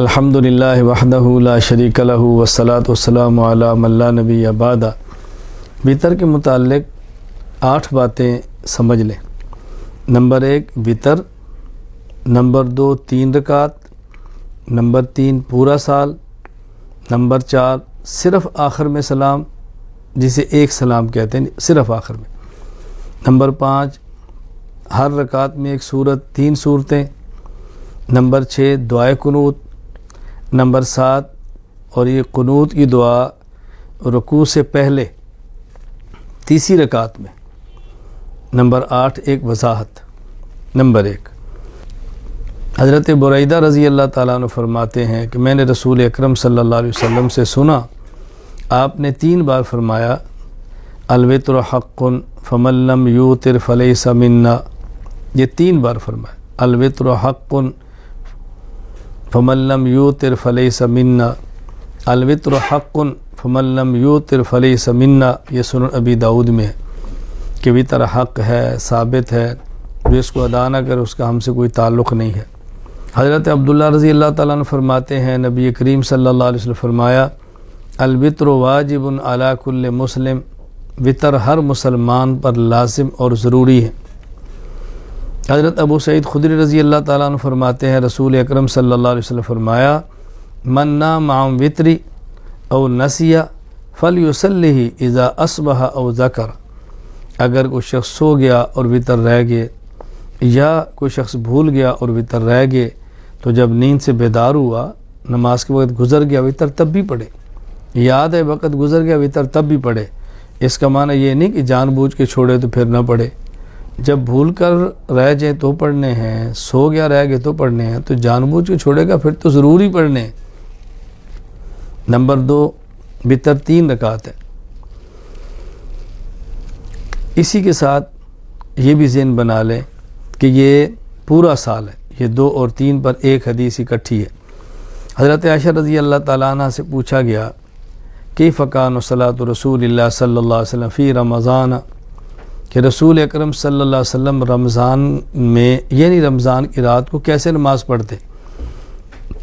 الحمدللہ وحدہ لا شریک لہ والصلاۃ والسلام علی من لا نبی بعدہ۔ وطر کے متعلق 8 باتیں سمجھ لیں۔ نمبر 1 وطر، نمبر 2 3 رکعت، نمبر 3 پورا سال، نمبر 4 صرف آخر میں سلام جسے ایک سلام کہتے ہیں صرف آخر میں، نمبر 5 ہر رکعت میں ایک سورت 3 سورتیں، نمبر 6 دعائے قنوت، نمبر 7 اور یہ قنوت کی دعا رکوع سے پہلے تیسری رکعت میں، نمبر 8 ایک وضاحت۔ نمبر 1 حضرت بریدہ رضی اللہ تعالیٰ عنہ فرماتے ہیں کہ میں نے رسول اکرم صلی اللہ علیہ وسلم سے سنا، آپ نے 3 بار فرمایا الوتر حق فمن لم یوتر فلیس منا، یہ 3 بار فرمایا الوتر حق فمن لم یوتر فلیس منا، الوتر حق فمن لم یوتر فلیس منا، یہ سنن ابی داؤد میں ہے کہ وطر حق ہے، ثابت ہے، جو اس کو ادا نہ کرے اس کا ہم سے کوئی تعلق نہیں ہے۔ حضرت عبداللہ رضی اللہ تعالیٰ عنہ فرماتے ہیں نبی کریم صلی اللہ علیہ وسلم فرمایا الوتر واجب علی کل مسلم، وطر ہر مسلمان پر لازم اور ضروری ہے۔ حضرت ابو سعید خدری رضی اللہ تعالیٰ عنہ فرماتے ہیں رسول اکرم صلی اللہ علیہ وسلم فرمایا من نام عن وطری او نسیہ فلیصلہ اذا اصبح او ذکر، اگر کوئی شخص سو گیا اور وطر رہ گئے یا کوئی شخص بھول گیا اور وطر رہ گئے تو جب نیند سے بیدار ہوا، نماز کے وقت گزر گیا وطر تب بھی پڑھے، یاد ہے وقت گزر گیا وطر تب بھی پڑھے۔ اس کا معنی یہ نہیں کہ جان بوجھ کے چھوڑے تو پھر نہ پڑھے، جب بھول کر رہ جائے تو پڑھنے ہیں، سو گیا رہ گئے تو پڑھنے ہیں، تو جان بوجھ کے چھوڑے گا پھر تو ضروری پڑھنے ہیں۔ نمبر 2 وطر 3 رکعت ہے۔ اسی کے ساتھ یہ بھی ذہن بنا لیں کہ یہ پورا سال ہے، یہ 2 اور 3 پر ایک حدیث اکٹھی ہے۔ حضرت عائشہ رضی اللہ تعالیٰ عنہ سے پوچھا گیا کیف کان صلاۃ رسول اللہ صلی اللہ علیہ وسلم فی رمضان، کہ رسول اکرم صلی اللہ علیہ وسلم رمضان میں یعنی رمضان کی رات کو کیسے نماز پڑھتے؟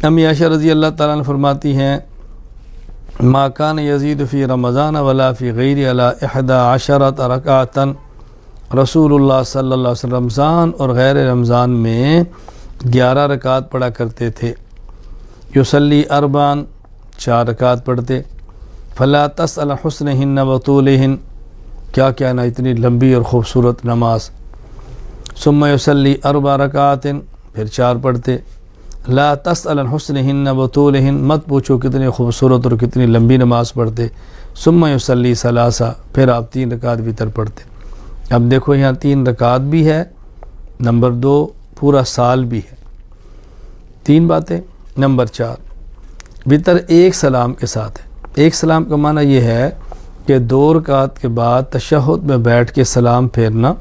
امی عائشہ رضی اللہ تعالیٰ عنہ فرماتی ہیں ما کان یزید فی رمضان ولا فی غیر علی 11 رکعتا، رسول اللہ صلی اللہ علیہ وسلم رمضان اور غیر رمضان میں 11 رکعت پڑھا کرتے تھے۔ یصلی 4 رکعت پڑھتے، فلا تسأل حسنہن وطولہن، کیا کہنا اتنی لمبی اور خوبصورت نماز۔ ثم یصلی 4 رکعات، پھر 4 پڑھتے، لا تسأل حسنہن وطولہن، مت پوچھو کتنی خوبصورت اور کتنی لمبی نماز پڑھتے۔ ثم یصلی 3، پھر آپ 3 رکعت وطر پڑھتے۔ اب دیکھو یہاں 3 رکعت بھی ہے، نمبر 2 پورا سال بھی ہے، 3 باتیں۔ نمبر 4 وطر ایک سلام کے ساتھ ہے۔ ایک سلام کا معنی یہ ہے کہ 2 رکعت کے بعد تشہد میں بیٹھ کے سلام پھیرنا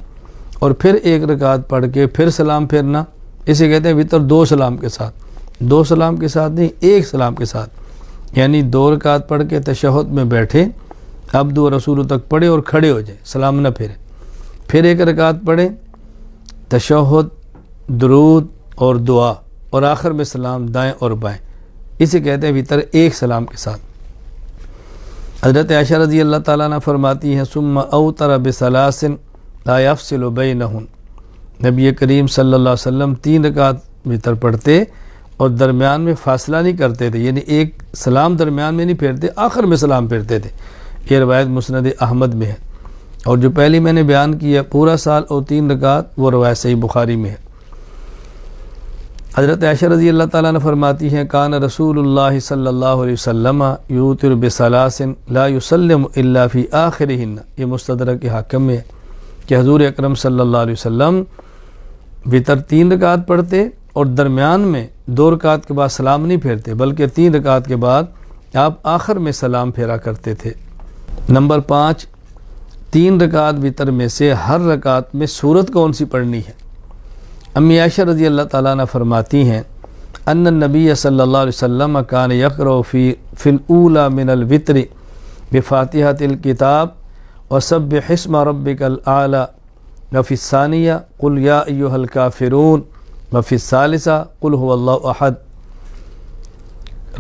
اور پھر 1 رکعت پڑھ کے پھر سلام پھیرنا، اسے کہتے ہیں وطر 2 سلام کے ساتھ۔ 2 سلام کے ساتھ نہیں، 1 سلام کے ساتھ، یعنی 2 رکعت پڑھ کے تشہد میں بیٹھے، اب 2 رسولوں تک پڑھے اور کھڑے ہو جائیں، سلام نہ پھیرے، پھر 1 رکعت پڑھیں، تشہد، درود اور دعا، اور آخر میں سلام دائیں اور بائیں، اسے کہتے ہیں وطر 1 سلام کے ساتھ۔ حضرت عائشہ رضی اللہ تعالیٰ عنہ فرماتی ہیں ثم اوتر بثلاث لا یفصل بینہن، نبی کریم صلی اللہ علیہ وسلم 3 رکعت وطر پڑھتے اور درمیان میں فاصلہ نہیں کرتے تھے، یعنی ایک سلام درمیان میں نہیں پھیرتے، آخر میں سلام پھیرتے تھے۔ یہ روایت مسند احمد میں ہے، اور جو پہلی میں نے بیان کیا پورا سال اور 3 رکعت وہ روایت صحیح بخاری میں ہے۔ حضرت عائشہ رضی اللہ تعالیٰ عنہ فرماتی ہیں کان رسول اللہ صلی اللہ علیہ وسلم یوتر بثلاث لا یسلم الا فی آخرہن، یہ مستدرک حاکم میں ہے کہ حضور اکرم صلی اللہ علیہ وسلم وطر 3 رکعت پڑھتے اور درمیان میں 2 رکعت کے بعد سلام نہیں پھیرتے، بلکہ 3 رکعت کے بعد آپ آخر میں سلام پھیرا کرتے تھے۔ نمبر 5 3 رکعت وطر میں سے ہر رکعت میں سورت کون سی پڑھنی ہے؟ امی عائشہ رضی اللہ تعالیٰ عنہ فرماتی ہیں ان النبی صلی اللہ علیہ وسلم کان یقرأ فی الاولی من الوتر بفاتحۃ الکتاب وسبح اسم ربک الاعلی وفی الثانیہ قل یا ایہا الکافرون وفی الثالثہ قل هو اللہ احد۔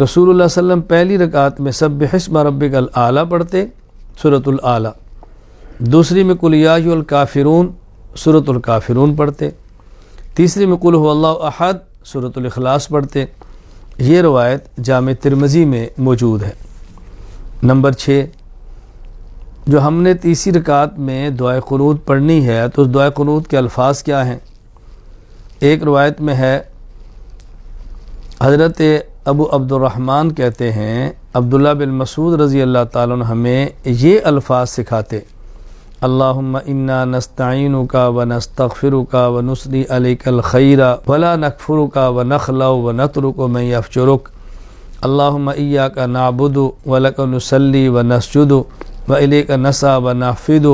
رسول اللہ صلی اللہ علیہ وسلم پہلی رکعت میں سبح اسم ربک الاعلیٰ پڑھتے سورۃ الاعلیٰ، دوسری میں قل یا ایھا الکافرون سورۃ الکافرون پڑھتے، تیسری میں قل ھو اللہ احد سورۃ الاخلاص پڑھتے۔ یہ روایت جامع ترمذی میں موجود ہے۔ نمبر 6، جو ہم نے تیسری رکعت میں دعائے قنوت پڑھنی ہے تو اس دعائے قنوت کے الفاظ کیا ہیں؟ ایک روایت میں ہے، حضرت ابو عبد الرحمن کہتے ہیں عبداللہ بن مسعود رضی اللہ تعالیٰ عنہ ہمیں یہ الفاظ سکھاتے، اللہم انا نستعینک ونستغفرک ونثنی علیک الخیر ولا نکفرک ونخلع ونترک من یفجرک، اللہم ایاک نعبد ولک نصلی ونسجد والیک نسعی ونحفد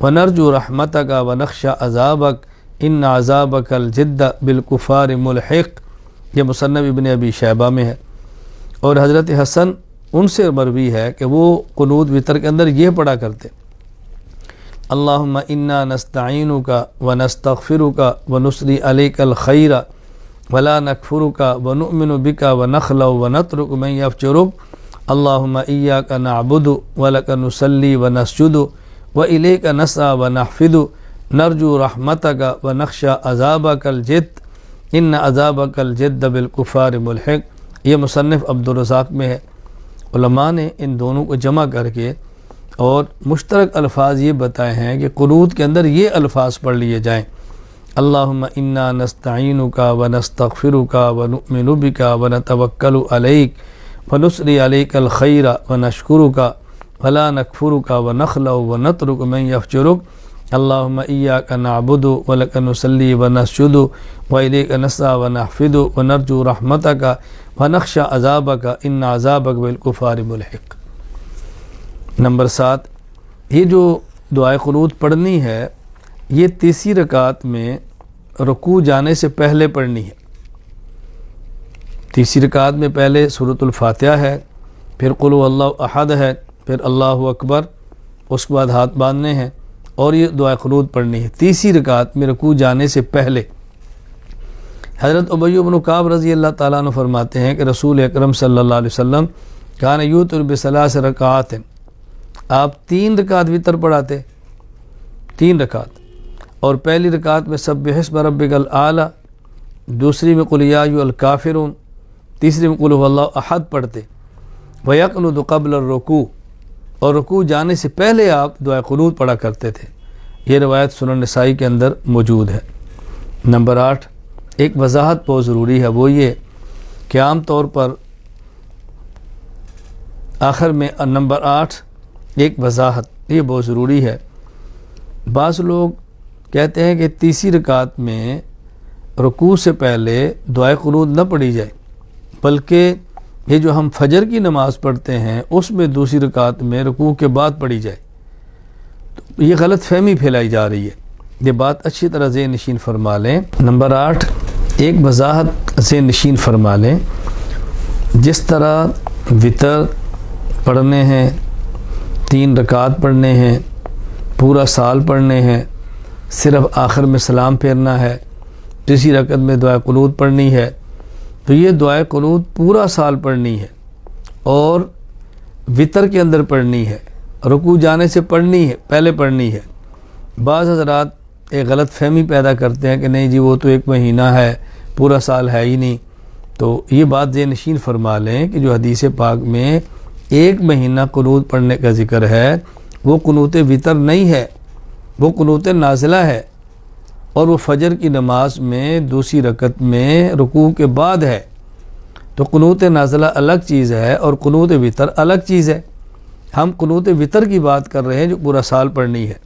ونرجو رحمتک ونخشی عذابک ان عذابک الجد بالکفار ملحق۔ یہ مصنف ابن ابی شیبہ میں ہے، اور حضرت حسن ان سے مروی ہے کہ وہ قنوت وتر کے اندر یہ پڑھا کرتے، اللہم انا نستعینک ونستغفرک ونثنی علیک الخیر ولا نکفرک ونؤمن بک ونخلع ونترک من یفجرک، اللہم ایاک نعبد ولک نصلی ونسجد والیک نسعی ونحفد نرجو رحمتک ونخشی عذابک الجد ان عذابک الجد بالکفار ملحق۔ یہ مصنف عبدالرزاق میں ہے۔ علماء نے ان دونوں کو جمع کر کے اور مشترک الفاظ یہ بتائے ہیں کہ قنوت کے اندر یہ الفاظ پڑھ لیے جائیں، اللہم انا نستعینک ونستغفرک ونؤمن بک ونتوکل علیک ونثنی علیک الخیر ونشکرک ولا نکفرک ونخلع ونترک من یفجرک، اللہم ایاک نعبد ولک نصلی ونسجد والیک نسعی ونحفد ونرجو رحمتک ونخشی عذابک ان عذابک بالکفار ملحق۔ نمبر 7، یہ جو دعائے قنوت پڑھنی ہے یہ تیسری رکعت میں رکوع جانے سے پہلے پڑھنی ہے۔ تیسری رکعت میں پہلے سورۃ الفاتحہ ہے، پھر قل ھو اللہ احد ہے، پھر اللہ اکبر، اس کے بعد ہاتھ باندھنے ہیں اور یہ دعائے قنوت پڑھنی ہے تیسری رکعت میں رکوع جانے سے پہلے۔ حضرت ابی بن کعب رضی اللہ تعالیٰ عنہ فرماتے ہیں کہ رسول اکرم صلی اللہ علیہ وسلم کان یوتر بثلاث رکعات، آپ 3 رکعت وتر پڑھاتے، 3 رکعت، اور پہلی رکعت میں سبح اسم ربک الاعلیٰ، دوسری میں قل یا ایھا الکافرون، تیسری میں قل ھو اللہ احد پڑھتے، ویقنت قبل الرکوع، اور رکوع جانے سے پہلے آپ دعائے قنوت پڑھا کرتے تھے۔ یہ روایت سنن نسائی کے اندر موجود ہے۔ نمبر 8، ایک وضاحت بہت ضروری ہے، وہ یہ کہ عام طور پر آخر میں نمبر 8 ایک وضاحت یہ بہت ضروری ہے۔ بعض لوگ کہتے ہیں کہ تیسری رکعت میں رکوع سے پہلے دعائے قنوت نہ پڑھی جائے، بلکہ یہ جو ہم فجر کی نماز پڑھتے ہیں اس میں دوسری رکعت میں رکوع کے بعد پڑھی جائے، تو یہ غلط فہمی پھیلائی جا رہی ہے۔ یہ بات اچھی طرح ذہن نشین فرما لیں۔ نمبر 8، ایک وضاحت ذہن نشین فرما لیں، جس طرح وتر پڑھنے ہیں، 3 رکعت پڑھنے ہیں، پورا سال پڑھنے ہیں، صرف آخر میں سلام پھیرنا ہے، تیسری رکعت میں دعائے قنوت پڑھنی ہے، تو یہ دعائے قنوت پورا سال پڑھنی ہے اور وتر کے اندر پڑھنی ہے، رکوع جانے سے پڑھنی ہے، پہلے پڑھنی ہے۔ بعض حضرات ایک غلط فہمی پیدا کرتے ہیں کہ نہیں جی وہ تو 1 مہینہ ہے، پورا سال ہے ہی نہیں، تو یہ بات ذہن نشین فرما لیں کہ جو حدیث پاک میں 1 مہینہ قنوت پڑھنے کا ذکر ہے وہ قنوت وتر نہیں ہے، وہ قنوت نازلہ ہے، اور وہ فجر کی نماز میں دوسری رکعت میں رکوع کے بعد ہے۔ تو قنوت نازلہ الگ چیز ہے اور قنوت وتر الگ چیز ہے۔ ہم قنوت وتر کی بات کر رہے ہیں جو پورا سال پڑھنی ہے۔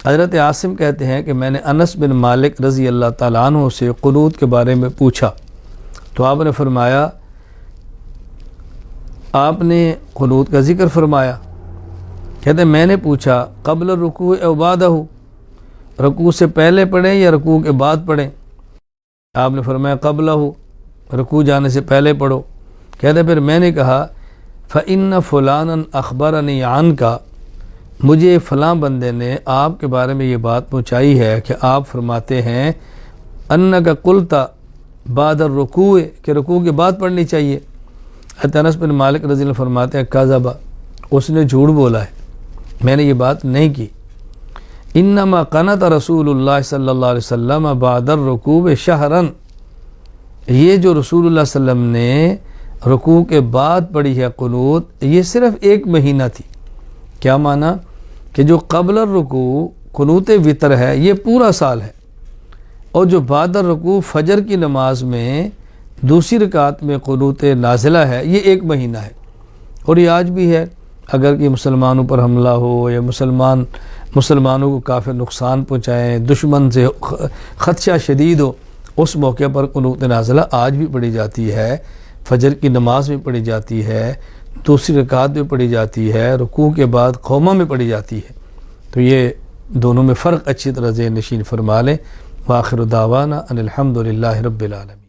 حضرت عاصم کہتے ہیں کہ میں نے انس بن مالک رضی اللہ تعالیٰ عنہ سے قنوت کے بارے میں پوچھا تو آپ نے فرمایا، آپ نے قنوت کا ذکر فرمایا، کہتے ہیں میں نے پوچھا قبل الرکوع او بعدہ، رکوع سے پہلے پڑھیں یا رکوع کے بعد پڑھیں؟ آپ نے فرمایا قبلہ، رکوع جانے سے پہلے پڑھو۔ کہتے پھر میں نے کہا فَإِنَّ فُلَانًا أَخْبَرَنِي عَنْكَ، مجھے فلاں بندے نے آپ کے بارے میں یہ بات پہنچائی ہے کہ آپ فرماتے ہیں أَنَّكَ قُلْتَ بعد الرکوع، کہ رکوع کے بعد پڑھنی چاہیے۔ انس بن مالک رضی اللہ عنہ فرماتے ہیں کذب، اس نے جھوٹ بولا ہے، میں نے یہ بات نہیں کی۔ انما قنت رسول اللہ صلی اللہ علیہ وسلم بعد الرکوع شہرا، یہ جو رسول اللہ صلی اللہ علیہ وسلم نے رکوع کے بعد پڑھی ہے قنوت، یہ صرف ایک مہینہ تھی۔ کیا معنی؟ کہ جو قبل الرکوع قنوت وطر ہے یہ پورا سال ہے، اور جو بعد الرکوع فجر کی نماز میں دوسری رکعت میں قنوت نازلہ ہے یہ ایک مہینہ ہے۔ اور یہ آج بھی ہے، اگر کہ مسلمانوں پر حملہ ہو یا مسلمانوں کو کافی نقصان پہنچائیں، دشمن سے خدشہ شدید ہو، اس موقع پر قنوت نازلہ آج بھی پڑھی جاتی ہے، فجر کی نماز میں پڑھی جاتی ہے، دوسری رکعت میں پڑھی جاتی ہے، رکوع کے بعد قومہ میں پڑھی جاتی ہے۔ تو یہ دونوں میں فرق اچھی طرح ذہن نشین فرما لیں۔ وآخر دعوانا ان الحمد للہ رب العالمین۔